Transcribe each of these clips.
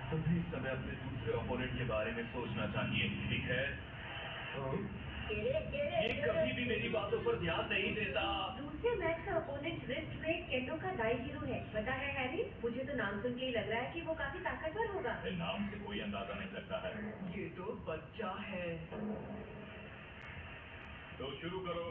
तुम्हें इस समय अपने दूसरे ओपोनेंट के बारे में सोचना चाहिए, ठीक है? ये कभी भी मेरी बातों पर ध्यान नहीं देता। दूसरे मैच का ओपोनेंट रिस्ट में केंडो का दाई हीरो है। पता है हैरी, मुझे तो नाम सुन के ही लग रहा है कि वो काफी ताकतवर होगा। नाम से कोई अंदाजा नहीं लगता है। ये तो बच्चा है। तो शुरू करो।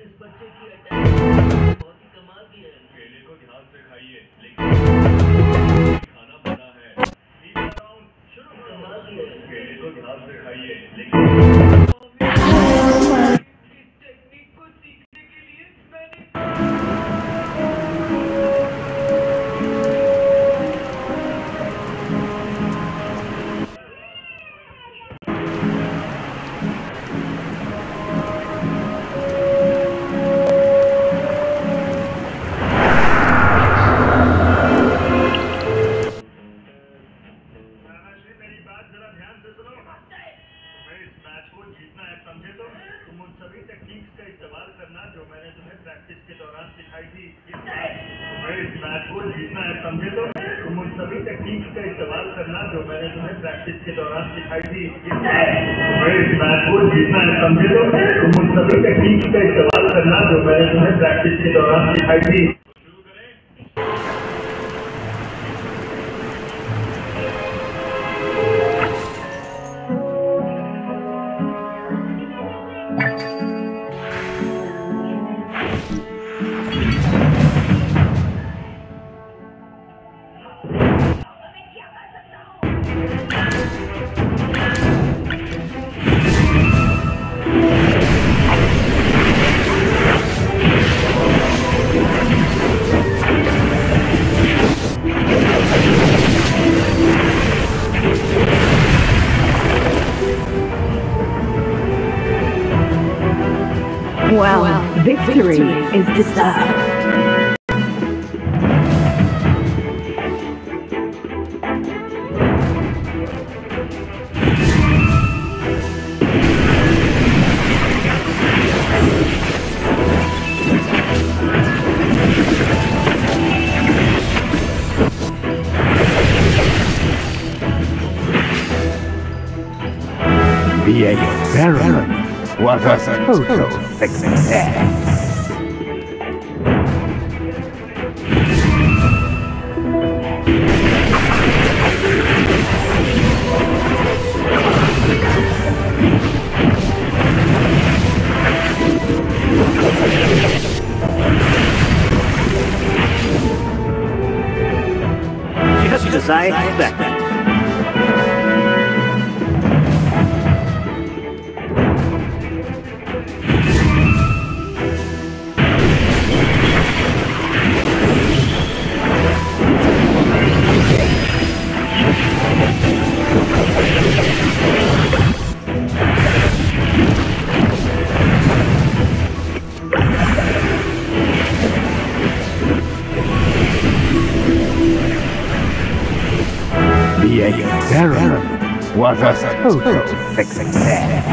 इस बच्चे की अटैक बहुत ही कमाल की है। केले को ध्यान से खाइए, लेकिन खाना बड़ा है। तीसरा राउंड शुरू करो। कमाल की है। केले को ध्यान से खाइए, लेकिन इस टेक्निक को सीखने के लिए मैंने जीतना है, समझे? तुम उन सभी टेक्निक्स का इस्तेमाल करना जो मैंने तुम्हें प्रैक्टिस के दौरान सिखाई थी। तुम्हें इस मैच को जीतना है, समझे? तुम उन सभी टेक्निक्स का इस्तेमाल करना जो मैंने तुम्हें प्रैक्टिस के दौरान सिखाई थी। तुम्हें इस मैच को जीतना है, समझे? तुम उन सभी टेक्निक्स का इस्तेमाल करना जो मैंने तुम्हें प्रैक्टिस के दौरान सिखाई थी। Well, victory is decided. The experiment was a total success. Just as I expected. The experiment was a total success.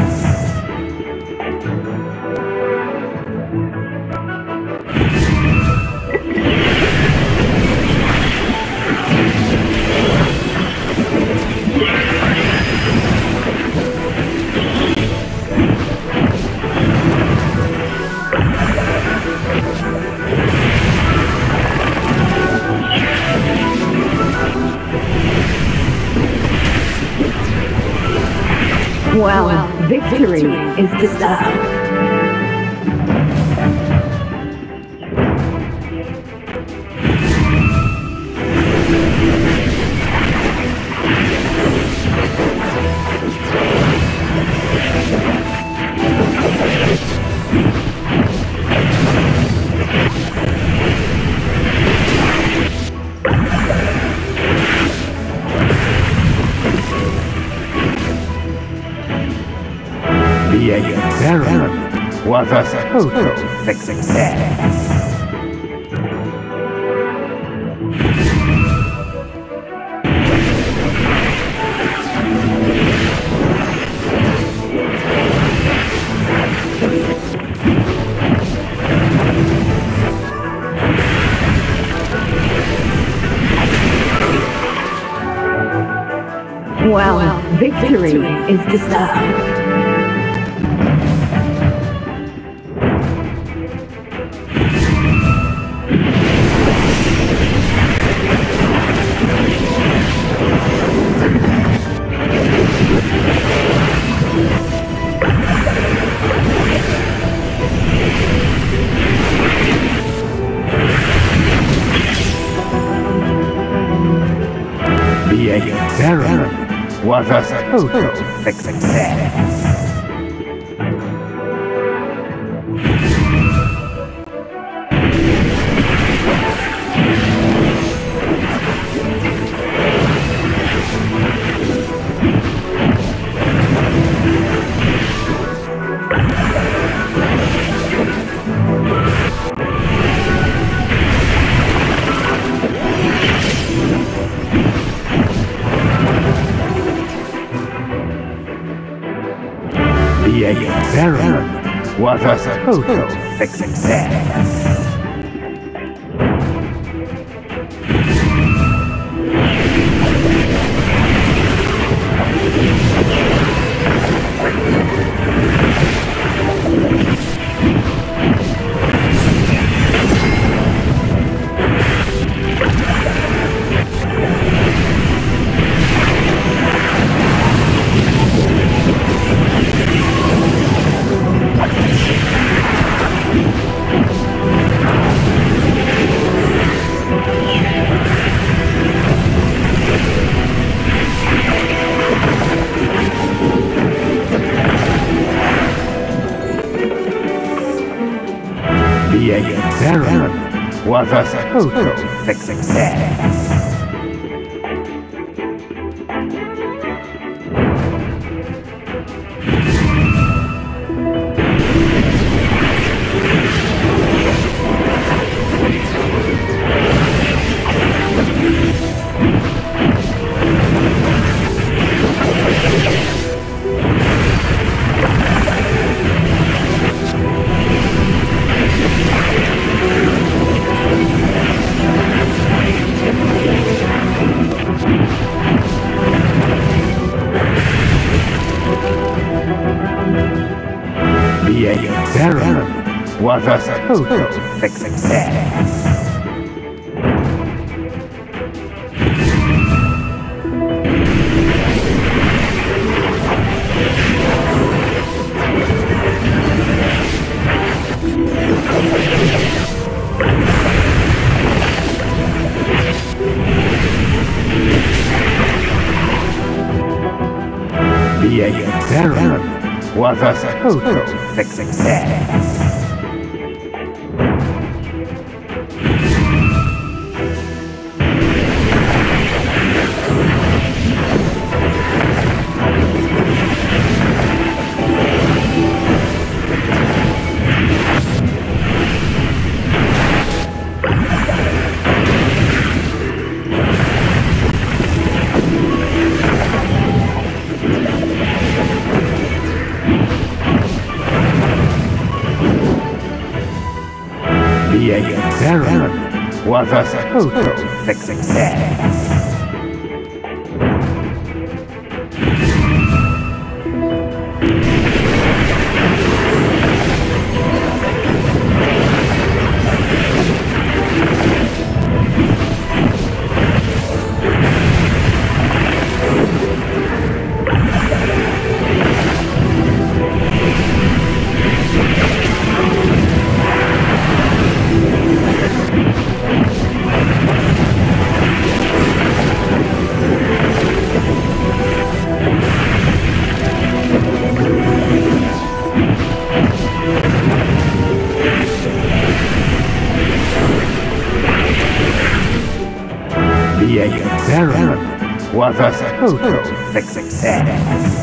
Well, victory is deserved. The experiment was a total success. Well, victory is deserved. The experiment was a total success. The experiment was a total success. The experiment was a total success. The experiment was a total success. The experiment was a total success. The experiment was a total success. The experiment was a total success.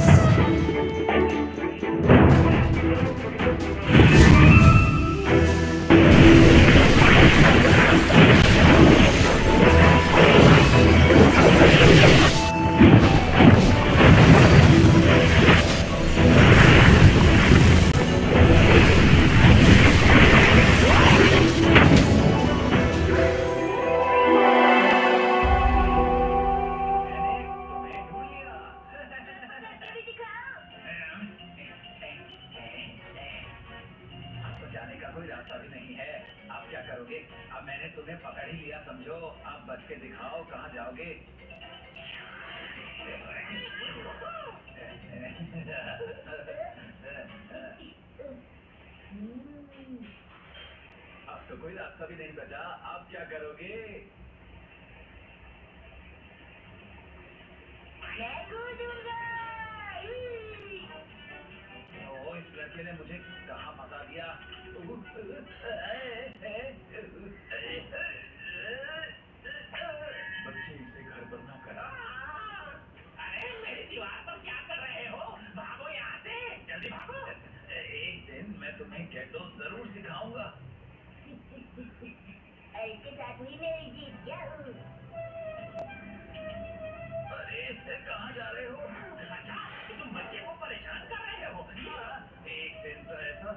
जाने का कोई रास्ता भी नहीं है। आप क्या करोगे? अब मैंने तुम्हें पकड़ ही लिया समझो। आप बच के दिखाओ कहाँ जाओगे। अब तो कोई रास्ता भी नहीं बचा। आप क्या करोगे? मैं कूदूंगा। ओ, इस लड़के ने मुझे कहाँ फंसा दिया? बच्चे इसे घर पर ना करा। अरे मेरी दीवार पर क्या कर रहे हो? भागो यहाँ से, जल्दी भागो। एक दिन मैं तुम्हें कैटो जरूर सिखाऊंगा। इसके साथ ही मेरी जीत क्या? अरे कहाँ जा रहे हो? अच्छा, तुम बच्चे को परेशान कर रहे हो। एक दिन तो ऐसा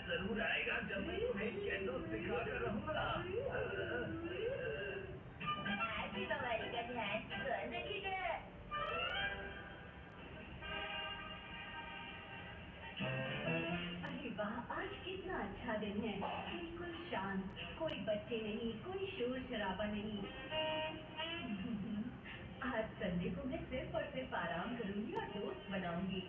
जरूर आएगा जब मैं तुम्हें कैटो सिखा कर रहूंगा। आपकी बीमारी का ध्यान कौन रखेगा? अरे वाह, आज कितना अच्छा दिन है। बिल्कुल शांत, कोई बच्चे नहीं, कोई शोर शराबा नहीं। आज संडे को मैं सिर्फ और सिर्फ आराम करूंगी और दोस्त बनाऊंगी।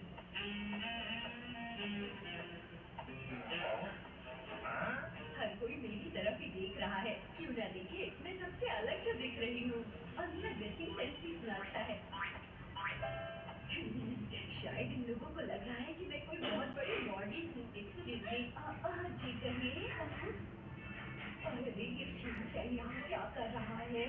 हर कोई मेरी तरफ ही देख रहा है। क्यों ना देखे, मैं सबसे अलग जो दिख रही हूँ और मेरा ड्रेसिंग सेंस भी इतना अच्छा है। शायद इन लोगों को लग रहा है कि मैं कोई बहुत बड़ी मॉडल हूँ। एक्सक्यूज मी, जी कहिए। अरे ये शिनचैन यहाँ क्या कर रहा है?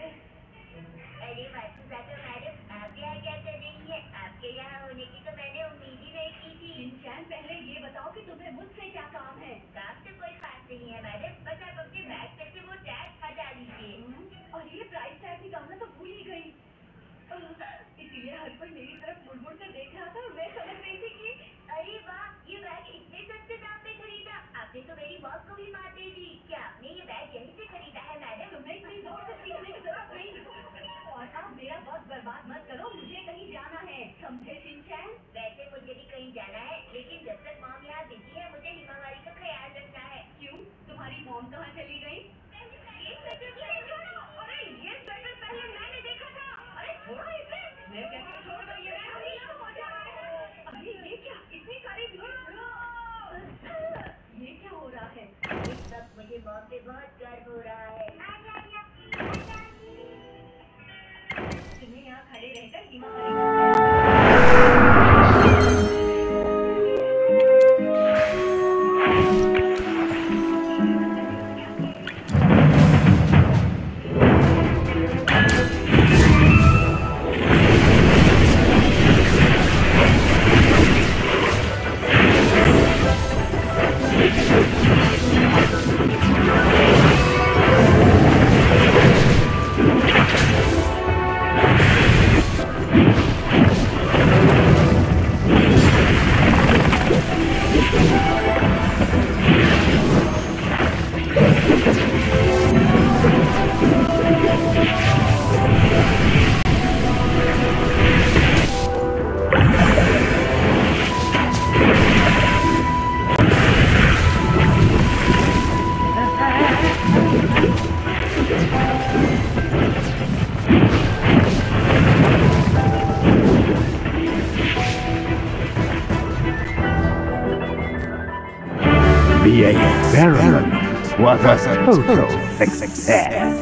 अरे वासुदाता मैडम, आप यहाँ क्या कर रही हैं? आपके यहाँ होने की तो मैंने उम्मीद ही नहीं की थी। शिनचैन, पहले ये बताओ कि तुम्हें मुझसे क्या काम है? काम तो कोई खास नहीं है मैडम, बस आप अपने बैग पे से वो टैग हटा लीजिए। और ये प्राइस टैग निकालना तो भूल ही गई। इसीलिए हर कोई मेरी तरफ मुड़ मुड़ कर देख रहा था और मैं समझ रही थी कि अरे वाह, ये बैग इतने सस्ते दाम पे खरीदा। आपने तो मेरी बॉस को भी मार दे दी। क्या आपने ये बैग यहीं से खरीदा है मैडम? तुम्हें इतनी जोर से सीखने की जरूरत नहीं। और अब मेरा वक्त बर्बाद मत करो, मुझे कहीं जाना है, समझे शिनचैन? वैसे मुझे भी कहीं जाना है, लेकिन जब तक मॉम यहाँ बिजी है मुझे हिमावारी का ख्याल रखना है। क्यों, तुम्हारी मॉम कहाँ चली गई? ये स्वेटर छोड़ो। अरे ये स्वेटर पहले मैंने देखा था। अरे छोड़ो इसे। मैं कैसे छोड़ दूँ? ये मैं हमेशा हो जाए। अरे ये क्या, इतनी सारी भीड़! ये क्या हो रहा है? इस वक्त मुझे मॉम पे बहुत गर्व हो रहा है। तुम्हें यहाँ खड़े रहकर हिमावारी का The experiment was a total success.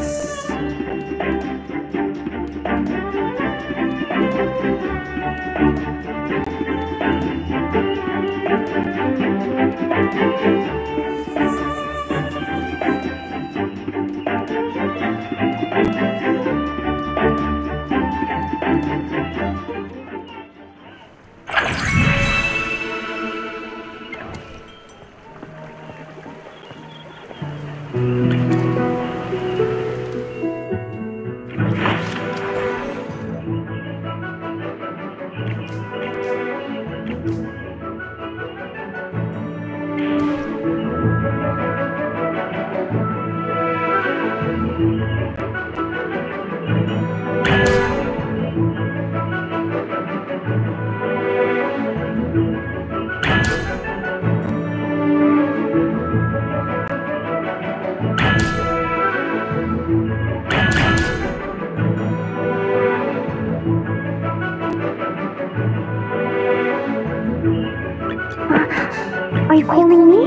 Are you calling me?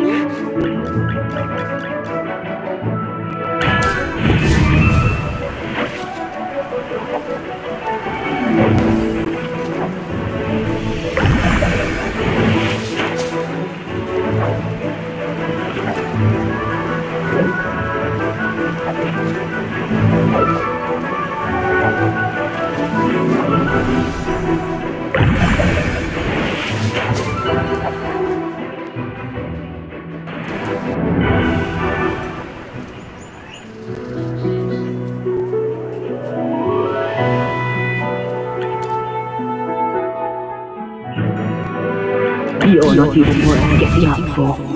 You're not even worth getting up for.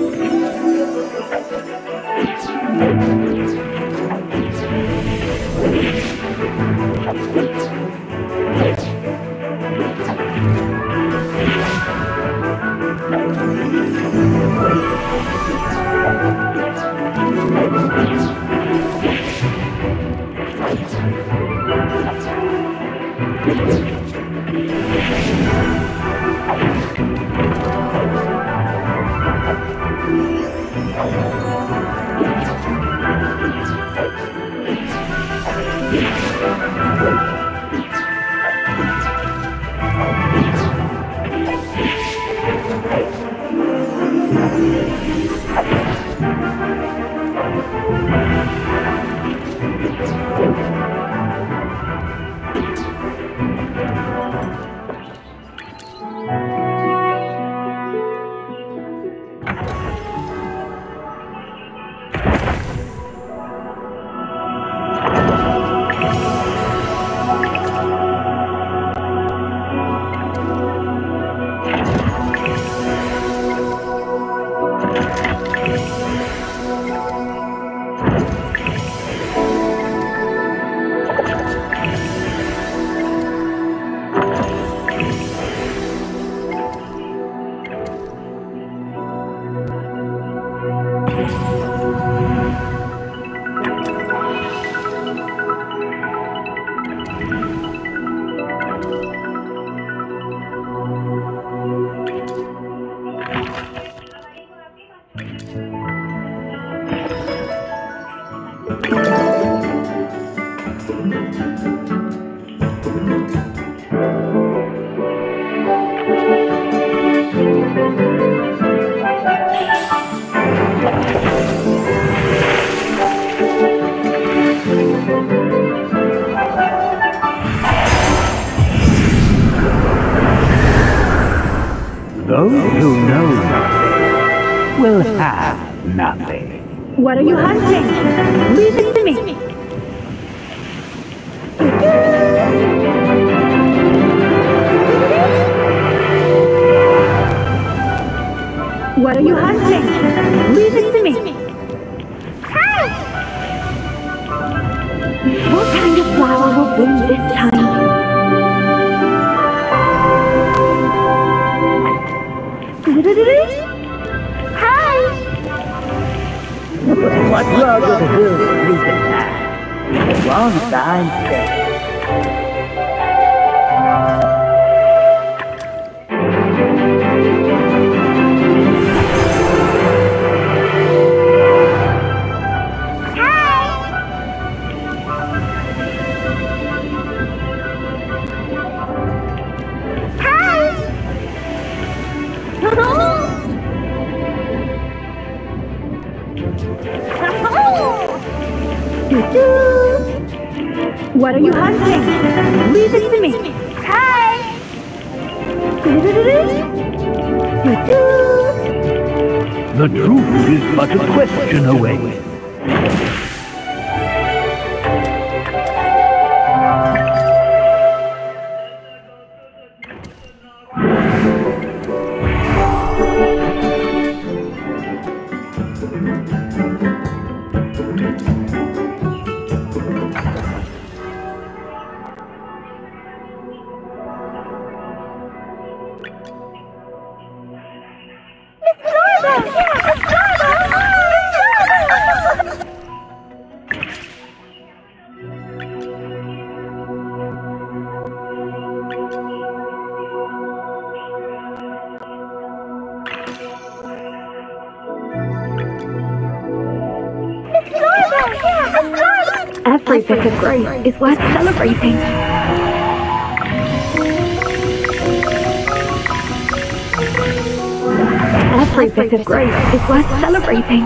Those who know nothing will have nothing. What are you hunting? Leave it to me. What are you hunting? Leave it to me. What kind of flower will bloom this time? Hi! What love of the hills we can have? Long time spent. What are you hunting? Leave it to me. Hi! The truth is but a question away. Every bit of growth is worth celebrating. Every bit of growth is worth celebrating.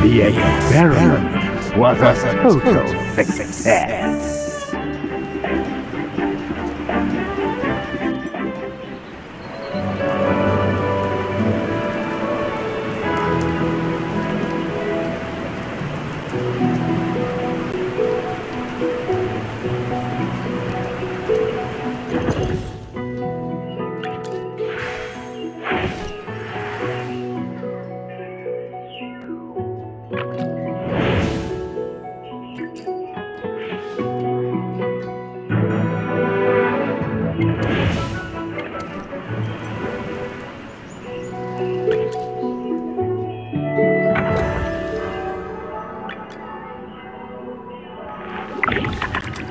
The experiment was a total success.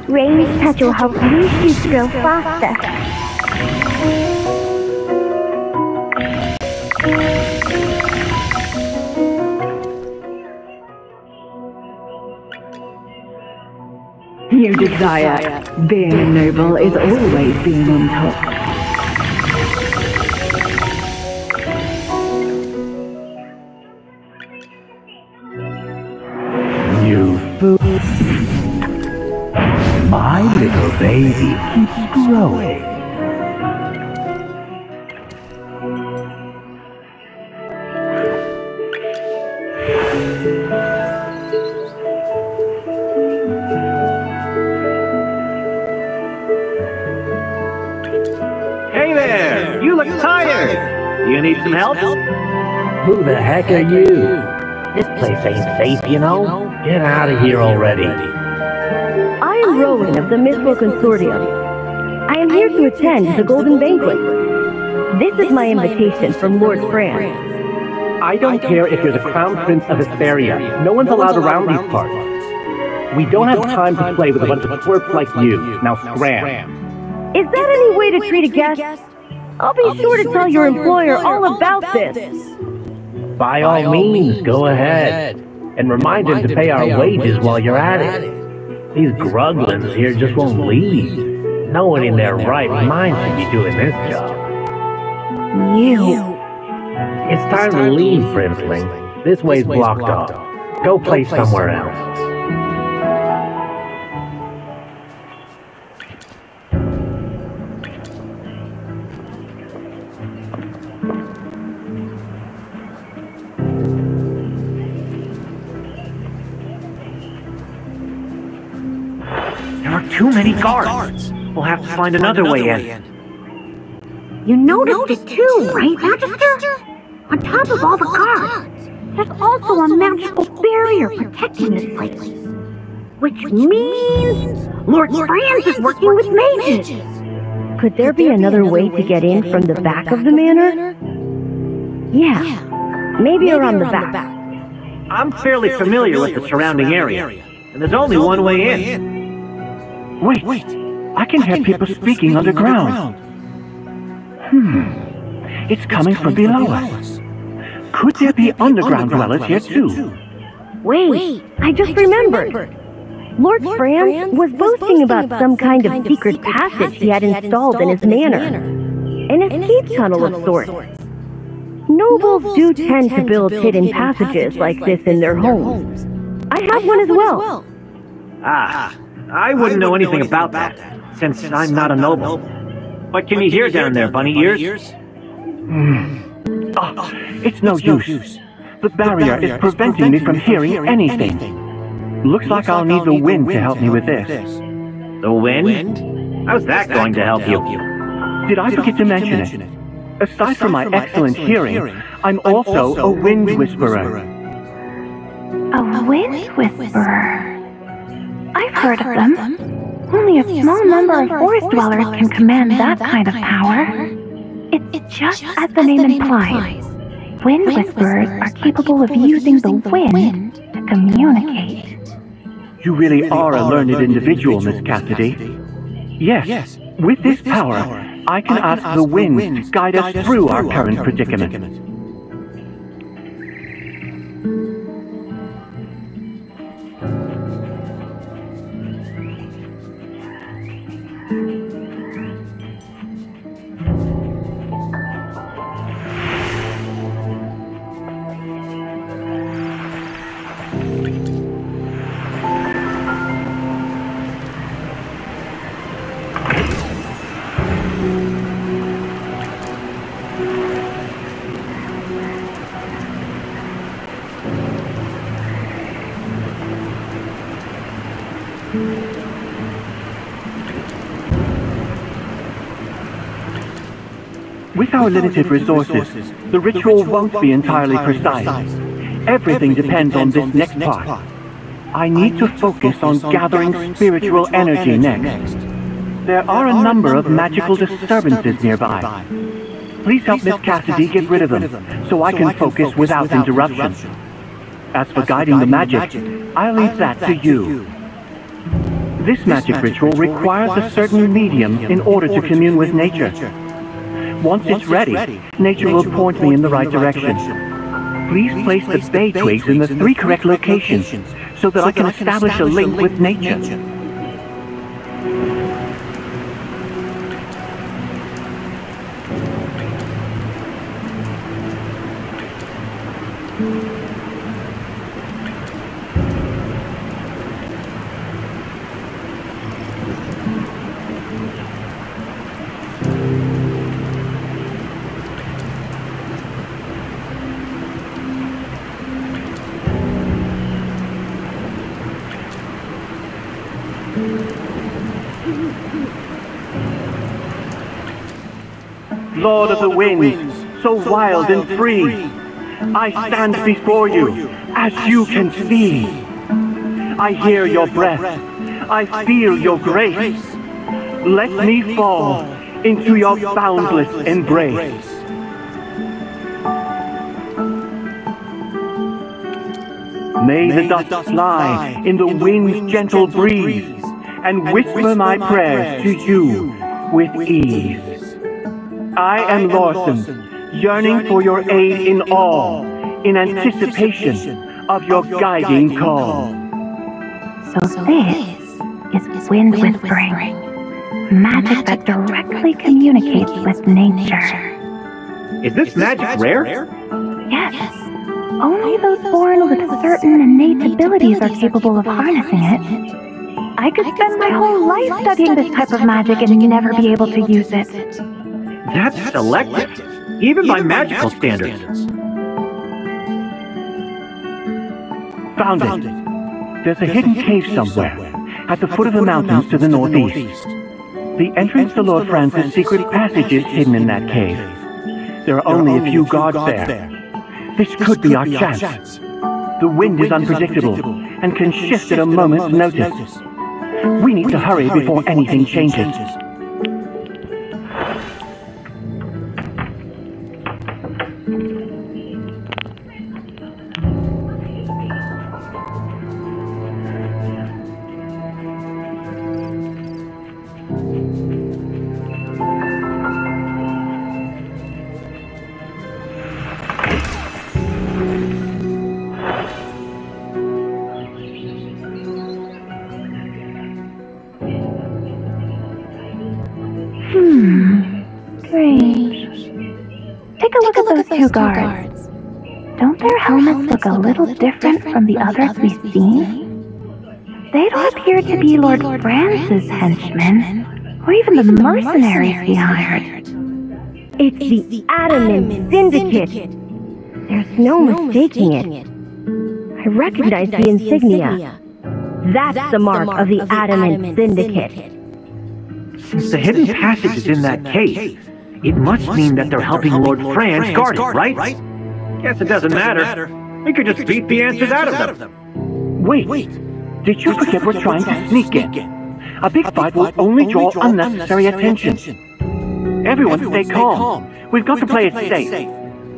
Rain's touch will help new shoots grow faster. You desire. Being noble is always being on top. You fool. My little baby keeps growing. you need some help? Who the heck are you? This place ain't safe, you know? Get out of here already. I am Rowan of the Mythful Consortium. I am here to attend the Golden Banquet. This is my invitation from Lord Franz. I don't care if you're the Crown Prince of Hesperia. No one's allowed around these parts. We don't have time to play with a bunch of twerps like you. Now scram. Is that any way to treat a guest? I'll be sure to tell your employer all about this. By all means, go ahead. And remind him to pay our wages while you're at it. These gruglins here just won't leave. No one in their right mind should be doing this job. You. It's time to leave, Princeling. This way's blocked off. Go play somewhere else. There are too many guards. We'll have to find another way in. You noticed it too, right, Magister? On top of all the guards, there's also a magical barrier protecting this place. Which means Lord Franz is working with mages. Could there be another way to get in from the back of the manor? Yeah, maybe around the back. I'm fairly familiar with the surrounding area, and there's only one way in. Wait, I can hear people speaking underground. It's coming from below us. Could there be underground dwellers here too? Wait, I just remembered. Lord Franz was boasting about some kind of secret passage he had installed in his manor. An escape tunnel of sorts. Nobles do tend to build hidden passages like this in their homes. I have one as well. I wouldn't know anything about that, since I'm not a noble. What can you hear down there, bunny ears? It's no use. The barrier is preventing me from hearing anything. Looks like I'll need the wind to help me with this. The wind? How's that going to help you? Did I forget to mention it? Aside from my excellent hearing, I'm also a wind whisperer. A wind whisperer. I've heard of them. Only a small number of forest dwellers can command that kind of power. It's just as the name implies. Wind whisperers are capable of using the wind to communicate. You really are a learned individual, Miss Cassidy. Yes, with this power, I can ask the wind to guide us through our current predicament. With our limited resources, the ritual won't be entirely precise. Everything depends on this next part. I need to focus on gathering spiritual energy next. There are a number of magical disturbances nearby. Please help Miss Cassidy get rid of them, so I can focus without interruption. As for guiding the magic, I'll leave that to you. This magic ritual requires a certain medium in order to commune with nature. Once it's ready, nature will point me in the right direction. Please place the bay twigs in the 3 correct locations so that I can establish a link with nature. Lord of the winds, so wild and free. I stand before you, as you can see. I hear your breath. I feel your grace. Let me fall into your boundless embrace. May the dust fly in the wind's gentle breeze, and whisper my prayers to you with ease. I am Lawson, yearning for your aid in all, in anticipation of your guiding call. So this is wind whispering, magic that directly communicates with nature. Is this magic rare? Yes. Only those born with certain innate abilities are capable of harnessing it. I could spend my whole life studying this type of magic and never be able to use it. That's selective, even by magical standards. Found it. There's a hidden cave somewhere, at the foot of the mountains to the northeast. The entrance to Lord Francis' secret passage is hidden in that cave. There are only a few guards there. This could be our chance. The wind is unpredictable and can shift at a moment's notice. We need to hurry before anything changes. Strange. Take a look at those two guards. Don't their helmets look a little different from the others we've seen? They don't appear to be Lord Francis' henchmen, or even the mercenaries he hired. It's the Adamant Syndicate. There's no mistaking it. I recognize the insignia. That's the mark of the Adamant Syndicate. Since the hidden passage is in that cave, it must mean that they're helping Lord Franz guard it, right? Guess it doesn't matter. We could just beat the answers out of them. Wait, did you forget we're trying to sneak in? A big fight will only draw unnecessary attention. Everyone stay calm. We've got to play it safe.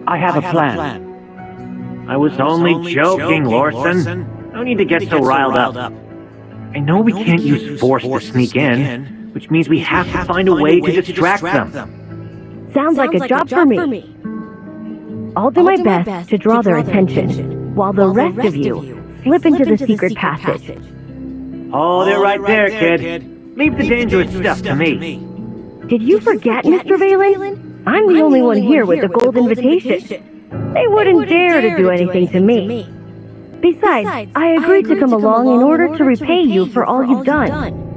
I have a plan. I was only joking, Lawson. No need to get so riled up. I know we can't use force to sneak in, which means we have to find a way to distract them. Sounds like a job for me. I'll do my best to draw their attention, while the rest of you slip into the secret passage. Oh, they're right there, kid. Leave the dangerous stuff to me. Did you forget, Mr. Valen? I'm the only one here with the gold invitation. They wouldn't dare to do anything to me. Besides, I agreed to come along in order to repay you for all you've done.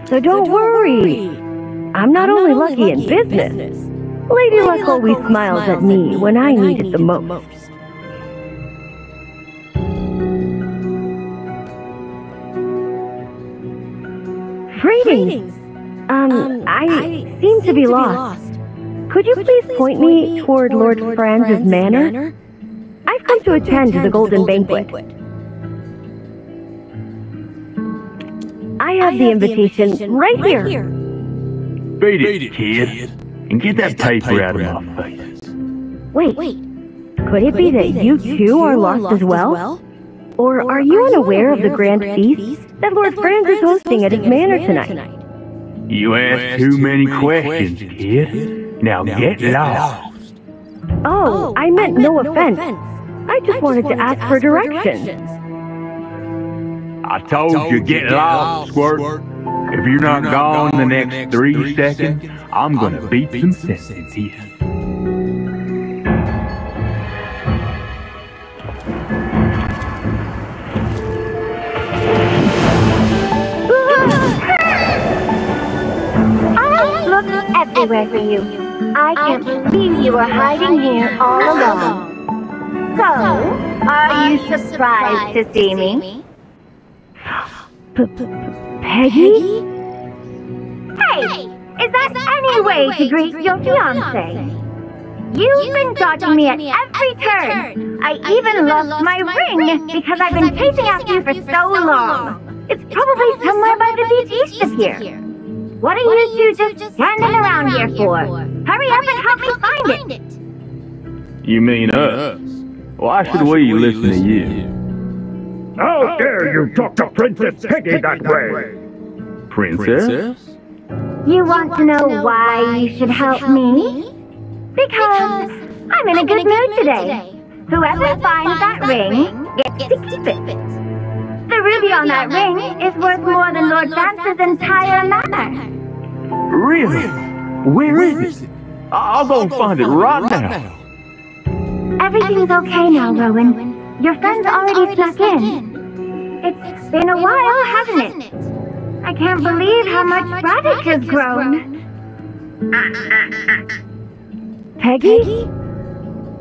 So don't worry. I'm not only lucky in business. Lady Luck always smiles at me when I need it the most. Greetings. I seem to be lost. Could you please point me toward Lord Franz's manor? I've come to attend to the Golden Banquet. I have the invitation right here. Beat it, kid, and get that paper out of my face. Wait, could it be that you too are lost as well? Or are you unaware of the grand feast that Lord Franz is hosting at his manor tonight? You asked too many questions, kid. Now get lost. Oh, I meant no offense. I just wanted to ask for directions. I told you get lost, Squirt. If you're not gone in the next 3 seconds, I'm gonna beat some sense into you. I looked everywhere for you. I can't believe you were hiding here all alone. So, are you surprised to see me? Peggy? Hey, Is that any way to greet your fiancé? You've been dodging me at every turn. I even lost my ring because I've been chasing after you for so long. It's probably somewhere by the beach east of here. What are you two just standing around here for? Hurry up and help me find it. You mean us? Why should we listen to you? How dare you talk to Princess Piggy that way? Princess? You want to know why you should help me? Because I'm in a good mood today. Whoever finds that ring gets to keep it. The ruby on that ring is worth more than Lord Francis' entire manor. Really? Where is it? I'll go and find it right now. Everything's okay now, Rowan. Your friend's already snuck in. It's been a while, hasn't it? I can't believe how much Braddock has grown. Peggy?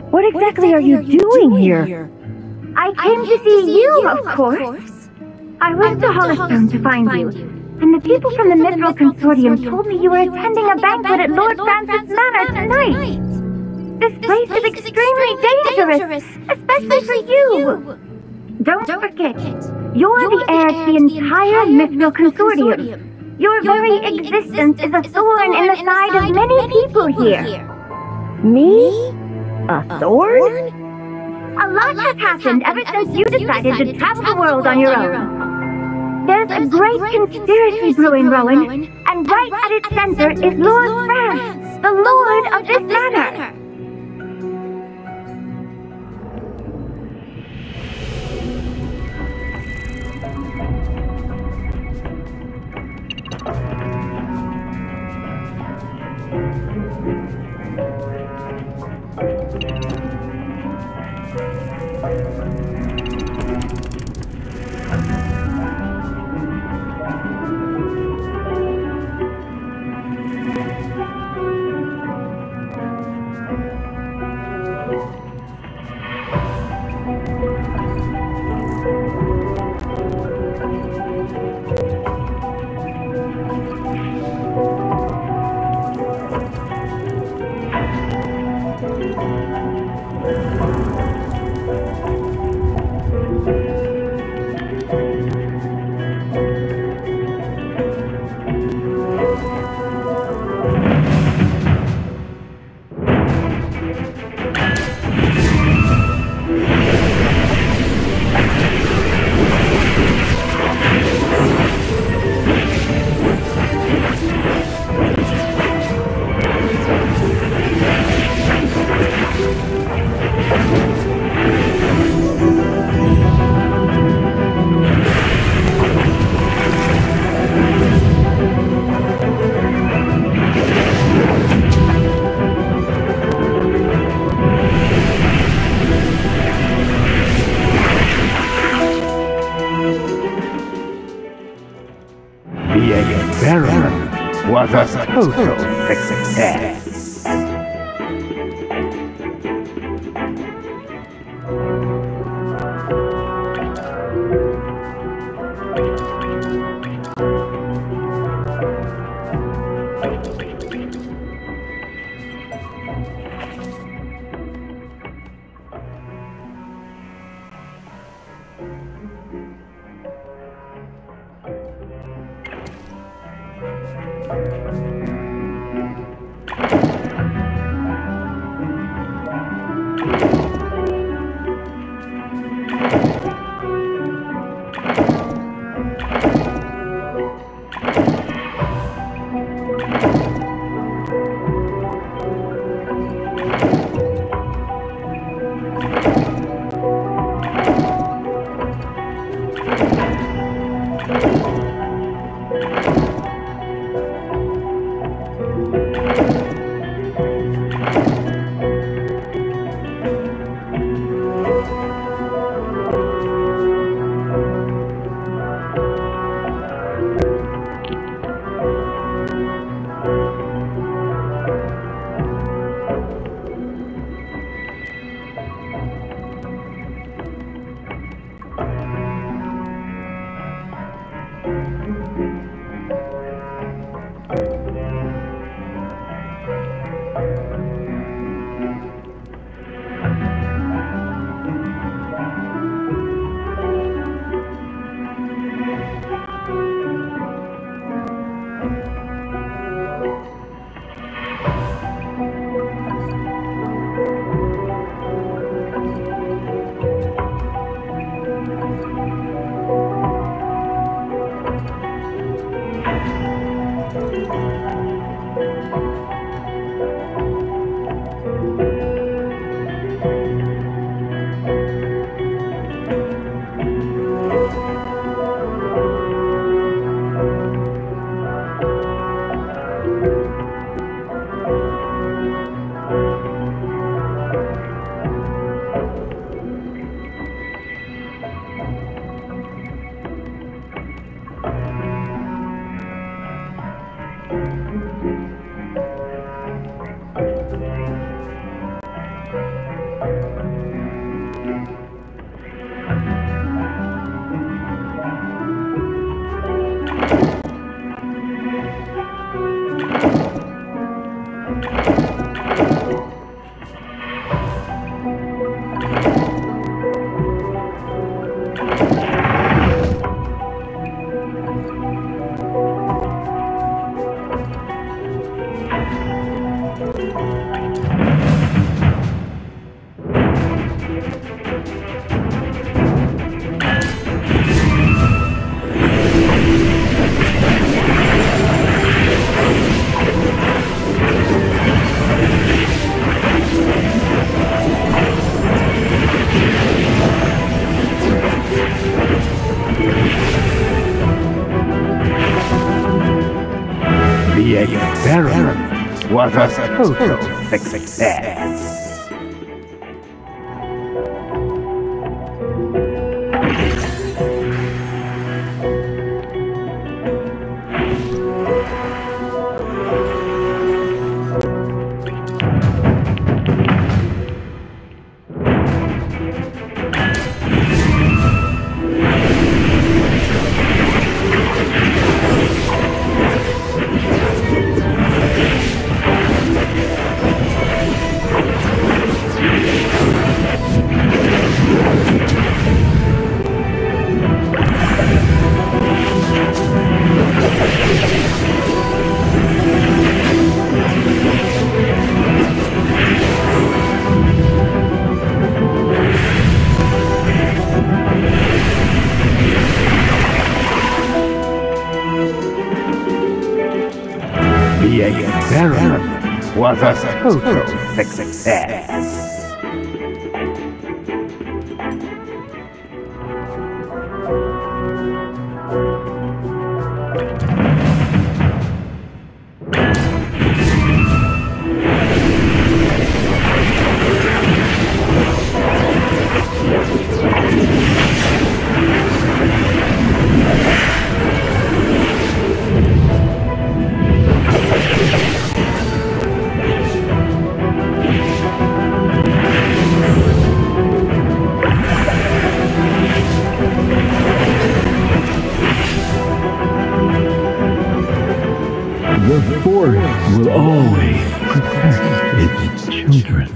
What exactly are you doing here? I came to see you, of course. I went to Hollystone to find you, and the people from the Mithril Consortium told me you were attending a banquet at Lord Francis' Manor tonight. This place is extremely dangerous, especially for you. Don't forget, you're the heir to the entire Mithril Consortium. Your very existence is a thorn in the side of many people here. Me? A thorn? A lot has happened ever since you decided to travel the world on your own. There's a great conspiracy brewing, Rowan, and right at its center is Lord France, the lord of this manor. Was a total success. experiment was a total success. The experiment was a total success. The forest will always protect its children.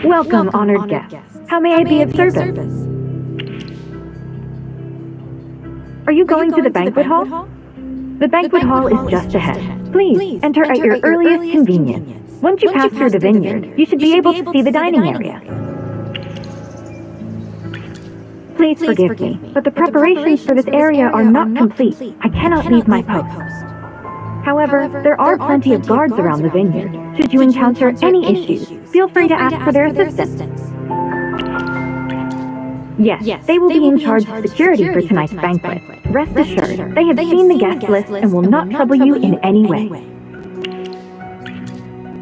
Welcome, honored guests. How may I be of service? Are you going to the banquet hall? The banquet hall is just ahead. Please, enter at your earliest convenience. Once you pass through the vineyard, you should be able to see the dining area. Please forgive me, but the preparations for this area are not complete. I cannot leave my post. However, there are plenty of guards around the vineyard. Should you encounter any issues, feel free to ask for their assistance. Yes, they will be in charge of security for tonight's banquet. Rest assured, they have seen the guest list and will not trouble you in any way.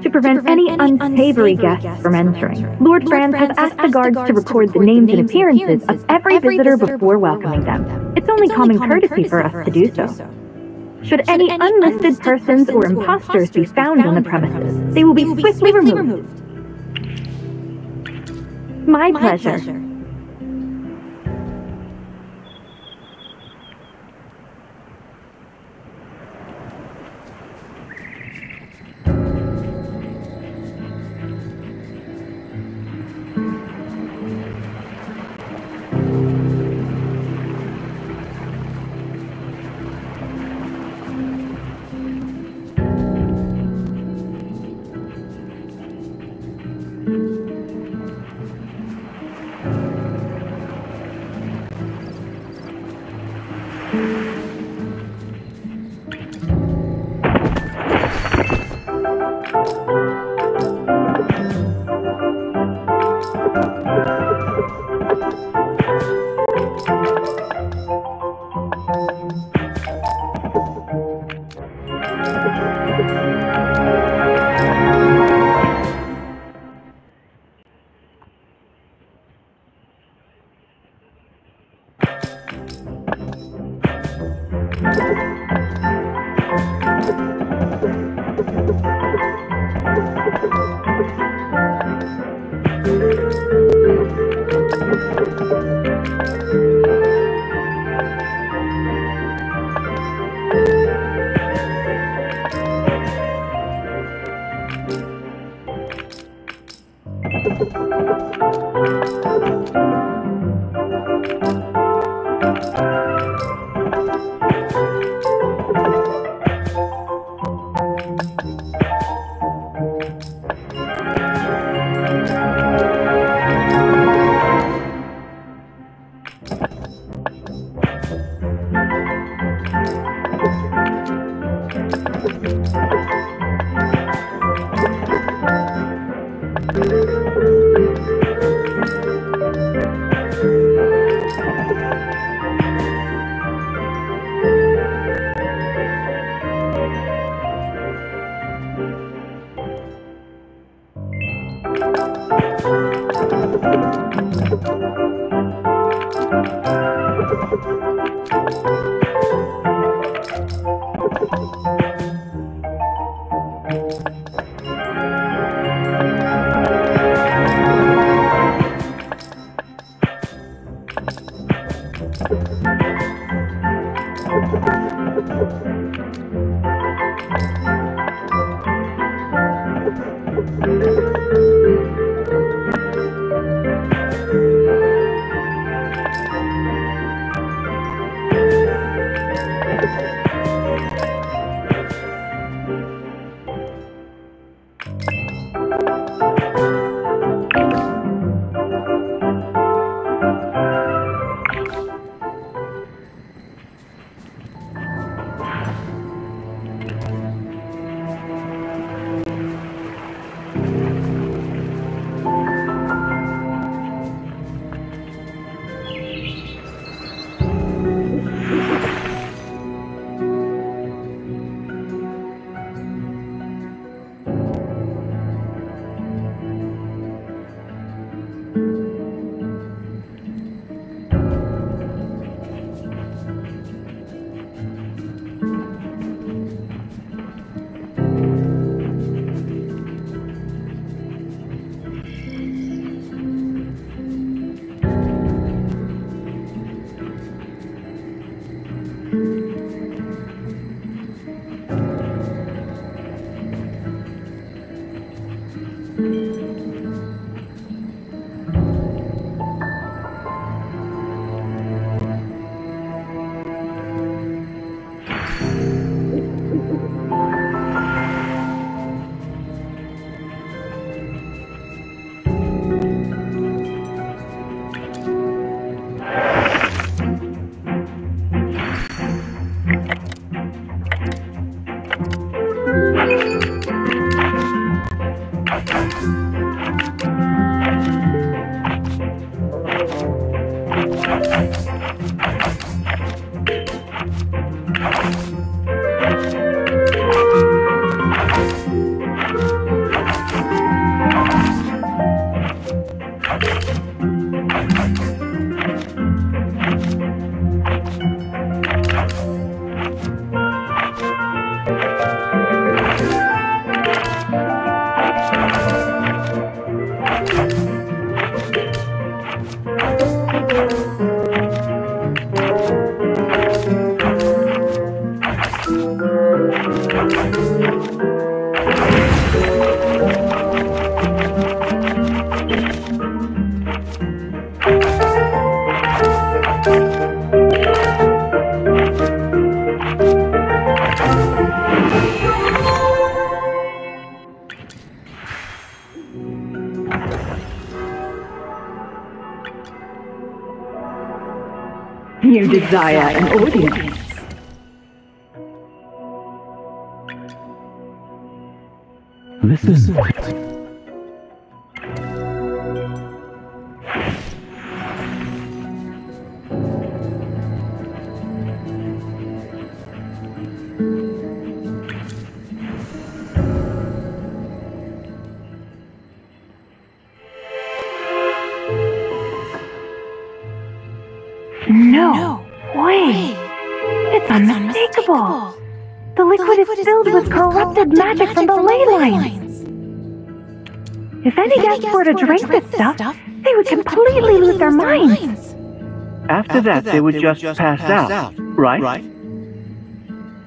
To prevent any unsavory guests from entering, Lord Franz has asked the guards to record the names and appearances of every visitor before welcoming them. It's only common courtesy for us to do so. Should any unlisted persons or imposters be found on the premises, they will be swiftly removed. My pleasure. You desire an audience. Listen. No way! It's unmistakable! The liquid is filled with corrupted magic from the ley lines! If any guests were to drink this stuff, they would completely lose their minds! After that, they would just pass out, right?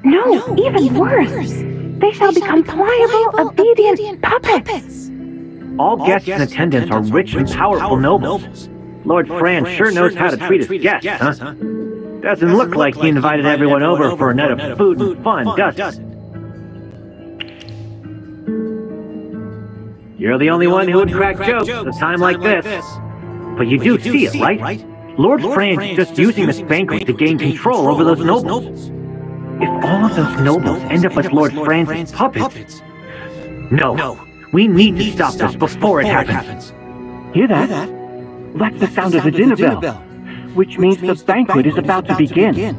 No, even worse! They shall become pliable, obedient puppets! All guests in attendance are rich and powerful nobles. Lord Fran sure knows how to treat his guests, huh? Doesn't look like he invited everyone over for a night of food and fun, does it? You're the only one who would crack jokes at a time like this. But you do see it, right? Lord Fran's just using this banquet to gain control over those nobles. If all of those nobles end up as Lord Fran's puppets... No, We need to stop this before it happens. Hear that? That's the sound of the dinner bell, which means the banquet is about to begin.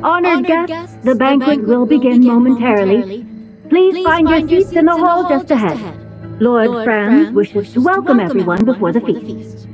Honored guests, the banquet will begin momentarily. Please find your seats in the hall just ahead. Lord Franz wishes to welcome everyone before the feast.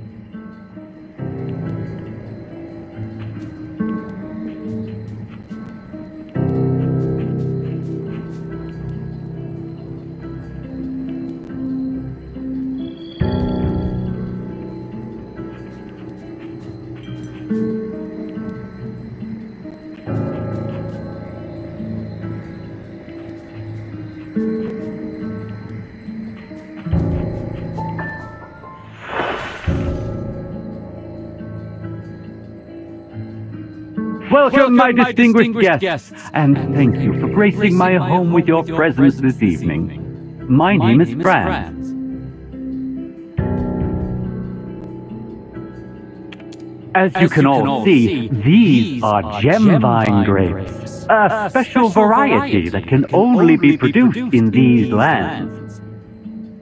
Welcome, my distinguished guests, and thank you for gracing my home with your presence this evening. My name is Franz. As you can all see, these are gemvine grapes, a special variety that can only be produced in these lands.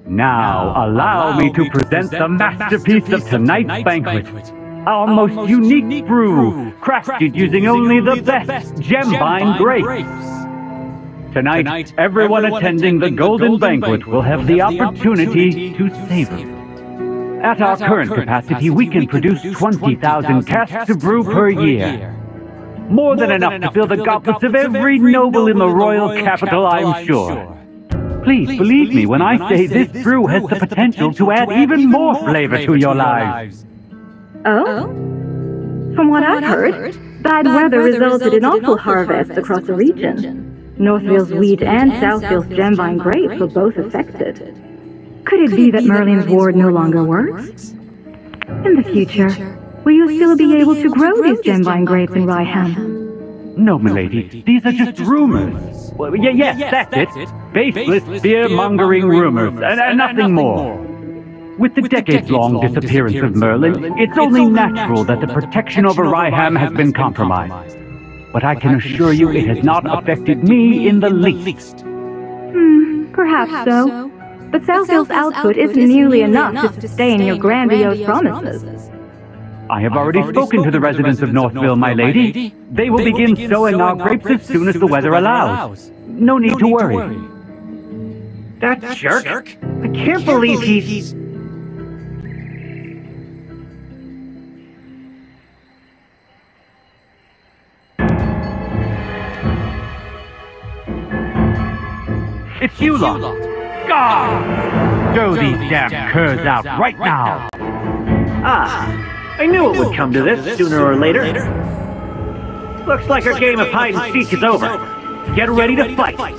Now, allow me to present the masterpiece of tonight's banquet. Our most unique brew, crafted using only the best gemvine grapes. Tonight, everyone attending the Golden Banquet will have the opportunity to savor it. At our current capacity, we can produce 20,000 casks of brew per year. More than enough to fill the goblets of every noble in the royal capital, I'm sure. Please believe me when I say this brew has the potential to add even more flavor to your lives. Oh? From what I've heard, bad weather resulted in awful harvests across the region. Northville's wheat and Southville's gemvine grapes were both affected. Could it be that Merlin's ward no longer works? In the future, will you still be able to grow these gemvine grapes in Ryham? No, milady, these are just rumors. Well, yes, that's it. Baseless, fear-mongering rumors, and nothing more. With the decades-long disappearance of Merlin, it's only natural that the protection over Ryham has been compromised. But I can assure you it has not affected me in the least. Perhaps so. But Southville's output isn't nearly enough to sustain your grandiose promises. I have already spoken to the residents of Northville, my lady. They will begin sowing our grapes as soon as the weather allows. No need to worry. That jerk? I can't believe he's... It's you lot. God! Throw these damn curs out right now. I knew it would come to this sooner or later. Looks like our game of hide and seek is over. Get ready to fight.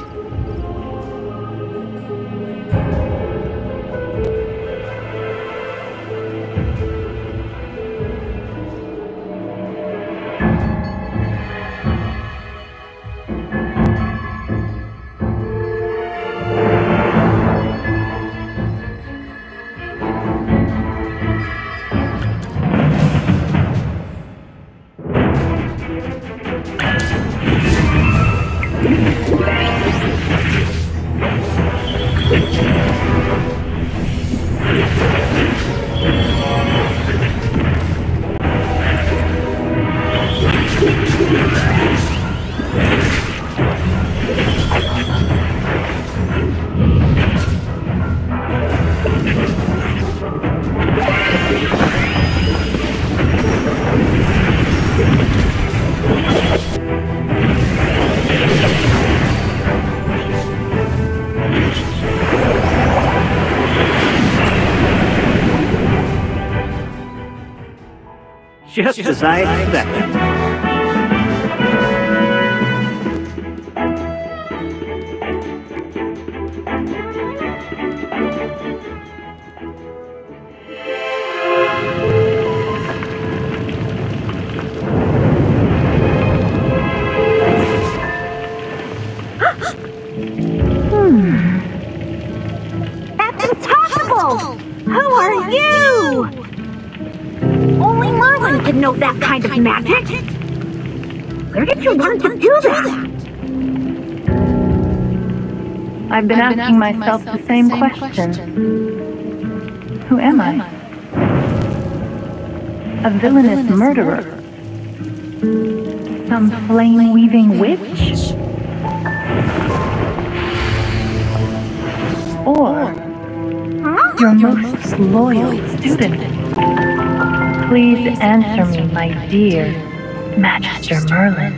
Just as I expected. That's impossible! Who are you? Only Merlin could know that kind of magic. Where did you learn to do that? I've been asking myself the same question. Who am I? A villainous murderer? Some flame-weaving witch? Or your most loyal student? Please answer me, my dear Magister Merlin.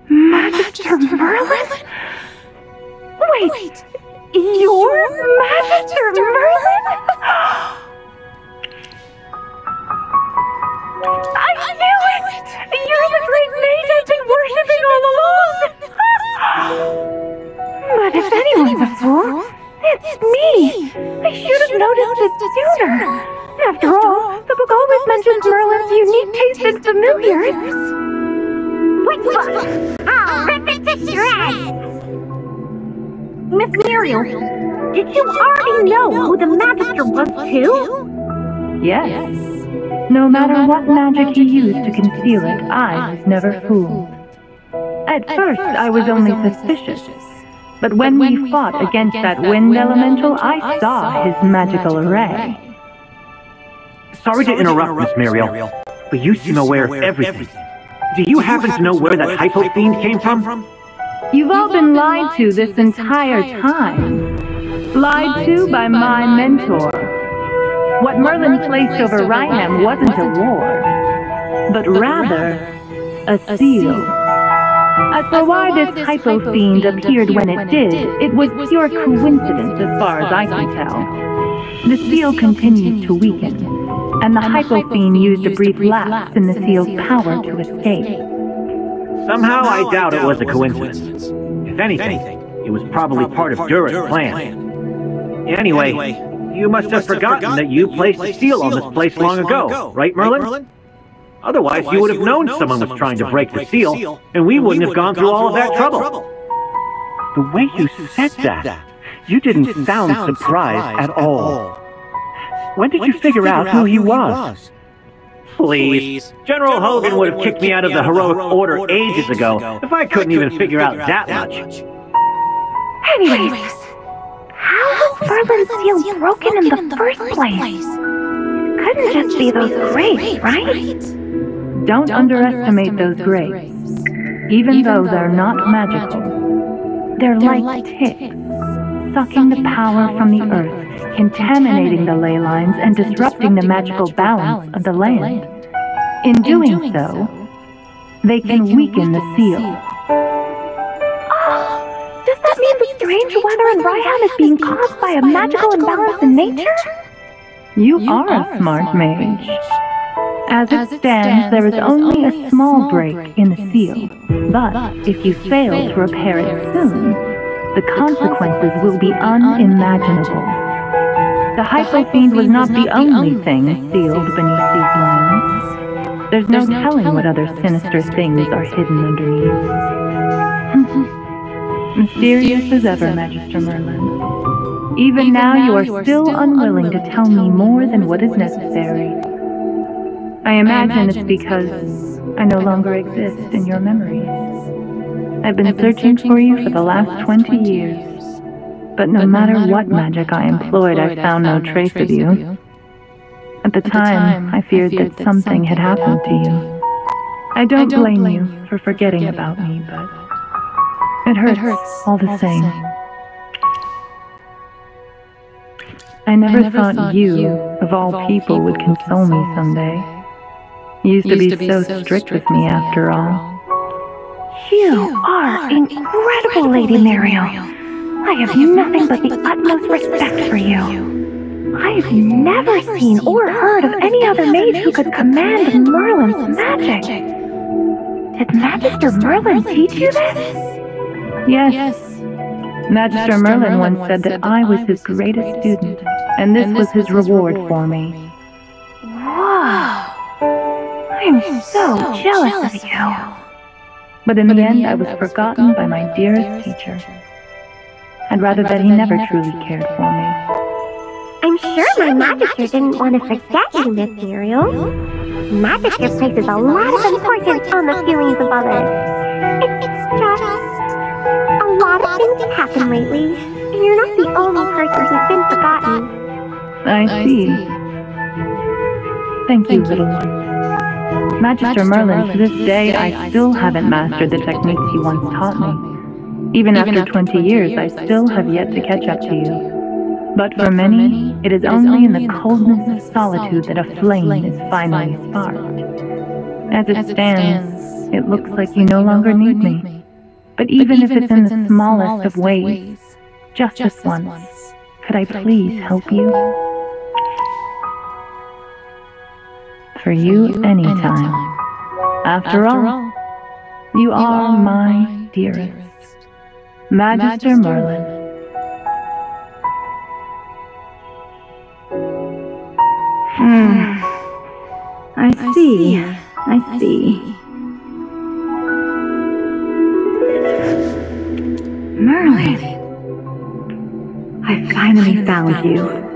Magister Merlin? Wait, you're Magister Merlin? I knew it! You're the great mage I've been worshipping all along! But if anyone's a fool, it's me! I should have noticed it sooner! After all, the book always mentions Merlin's unique taste in familiars. Which book? I'll rip it to shreds! Miss Muriel, did you already know who the Magister was too? Yes. No matter what magic he used to conceal it, I was never fooled. At first, I was only suspicious. But when we fought against that wind elemental, I saw his magical array. Sorry to interrupt, Miss Muriel, but you seem aware of everything. Do you happen to know where that hypo fiend came from? You've all been lied to this entire time. Lied to by my mentor. What Merlin placed over Rhineham wasn't a ward, but rather a seal. As for why this hypo fiend appeared when it did, it was pure coincidence as far as I can tell. The seal continued to weaken, and the hypo fiend used a brief lapse in the seal's power to escape. Somehow I doubt it was a coincidence. If anything, it was probably part of Durin's plan. Anyway, you must have forgotten that you placed a seal on this place long ago, right, Merlin? Otherwise, you would have known someone was trying to break the seal, and we wouldn't have gone through all of that trouble. The way you said that, you didn't sound surprised at all. When did you figure out who he was? Please. General Hogan would have kicked me out of the Heroic Order ages ago if I couldn't even figure out that much. Anyways, how was Merlin's seal broken in the first place? Couldn't just be those grapes, right? Don't underestimate those grapes. Even though they're not magical, they're like ticks, sucking the power from the earth, contaminating the ley lines and disrupting the magical balance of the land. In doing so, they can weaken the seal. Does that mean the strange weather in Rhineham is being caused by a magical imbalance in nature? You are a smart mage. As it stands, there is only a small break in the seal, but if you fail to repair it soon, the consequences will be unimaginable. The hypo fiend was not the only thing sealed beneath these lines. There's no telling what other sinister things are hidden underneath. Mysterious as ever, Magister Merlin. Even now you are still unwilling to tell me more than what is necessary. I imagine it's because I no longer exist in your memories. I've been searching for you for the last 20 years, but no matter what magic I employed, I found no trace of you. At the time, I feared that something had happened to you. I don't blame you for forgetting about me, but it hurts all the same. I never thought you, of all people, would console me someday. You used to be so strict with me after all. You are incredible, Lady Muriel. I have nothing but the utmost respect for you. I've never seen or heard of any other mage who could command Merlin's magic. Did Magister Merlin teach you this? Yes. Magister Merlin once said that I was his greatest student, and this was his reward for me. Whoa! I'm so jealous of you. But in the end, I was forgotten by my dearest teacher. I'd rather that he never truly cared for me. I'm sure my Magister didn't want to forget you, Miss Muriel. Magister places a lot of importance on the feelings of others. It's just... a lot of things have happened lately, and you're not the only person who's been forgotten. I see. Thank you, little one. Magister Merlin, to this day, I still haven't mastered the techniques you once taught me. Even after 20 years, I still have yet to catch up to you. But for many, it is only in the coldness of solitude that a flame is finally sparked. As it stands, it looks like you no longer need me. But even if it's in the smallest of ways, just this once, could I please help you? For you, anytime. After all, you are my dearest. Magister Merlin. I see. Merlin. I finally found you.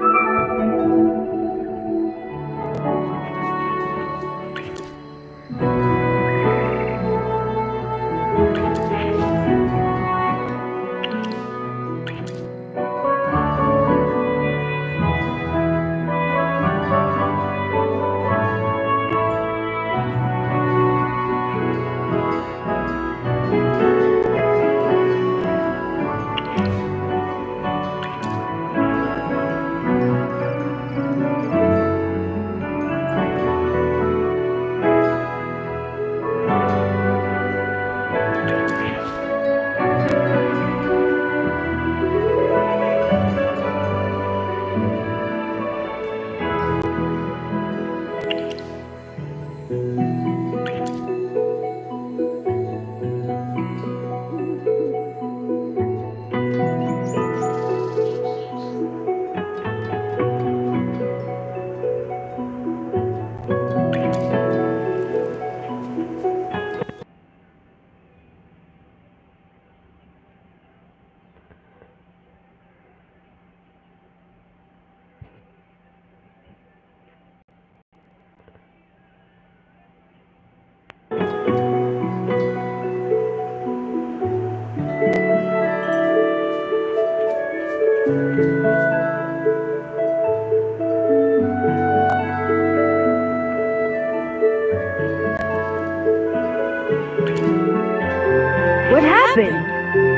What happened?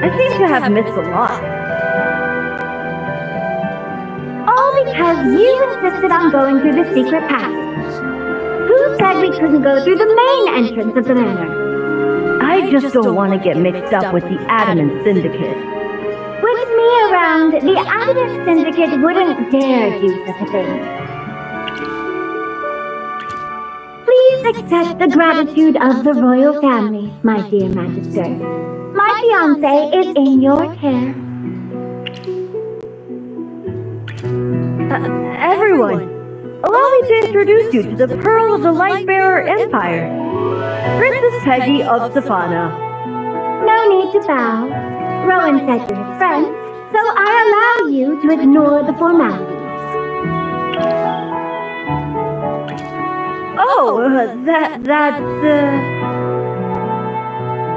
I seem to have missed a lot. All because you insisted on going through the secret passage. Who said we couldn't go through the main entrance of the manor? I just don't want to get mixed up with the Adamant Syndicate. With me around, the Adamant Syndicate wouldn't dare do such a thing. Please accept the gratitude of the royal family, my dear Magister. My fiancé is in your care. Everyone, allow me to introduce you to the Pearl of the Lightbearer Empire, Princess Peggy of Safana. No need to bow. Rowan said you're his friend, so I allow you to ignore the formalities.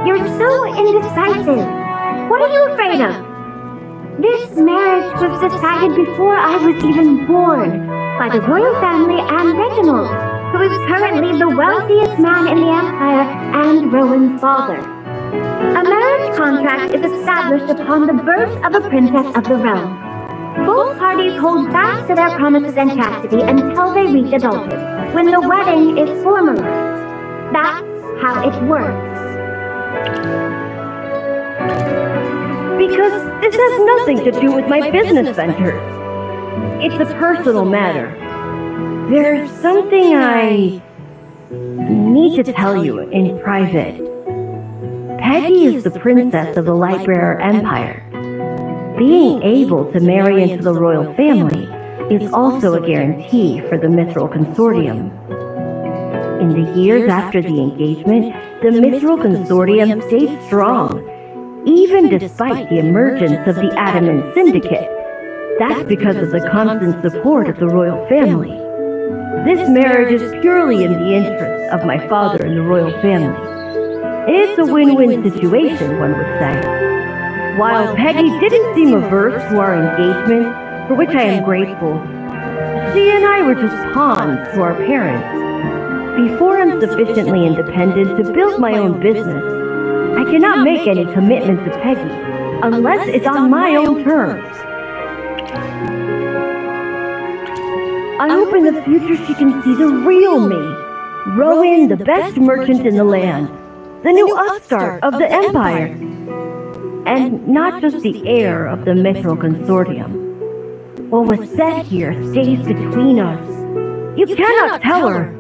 You're so indecisive. What are you afraid of? This marriage was decided before I was even born by the royal family and Reginald, who is currently the wealthiest man in the Empire and Rowan's father. A marriage contract is established upon the birth of a princess of the realm. Both parties hold fast to their promises and chastity until they reach adulthood, when the wedding is formalized. That's how it works. Because this has nothing to do with my business ventures. It's a personal matter. There's something I need to tell you in private. Peggy is the princess of the Lightbearer Empire. Being able to marry into the royal family is also a guarantee for the Mithril Consortium. In the years after the engagement, the Mithril Consortium stayed strong, even despite the emergence of the Adamant Syndicate. That's because of the constant support of the royal family. This marriage is purely in the interest of my father and the royal family. It's a win-win situation, one would say. While Peggy didn't seem averse to our engagement, for which I am grateful, she and I were just pawns to our parents. Before I'm sufficiently independent to build my own business, I cannot make any commitment to Peggy unless it's on my own terms. I hope in the future she can see the real me. Rowan, the best merchant in the land, the new upstart of the empire, and not just the heir of the Metro Consortium. What was said here stays between us. You cannot tell her.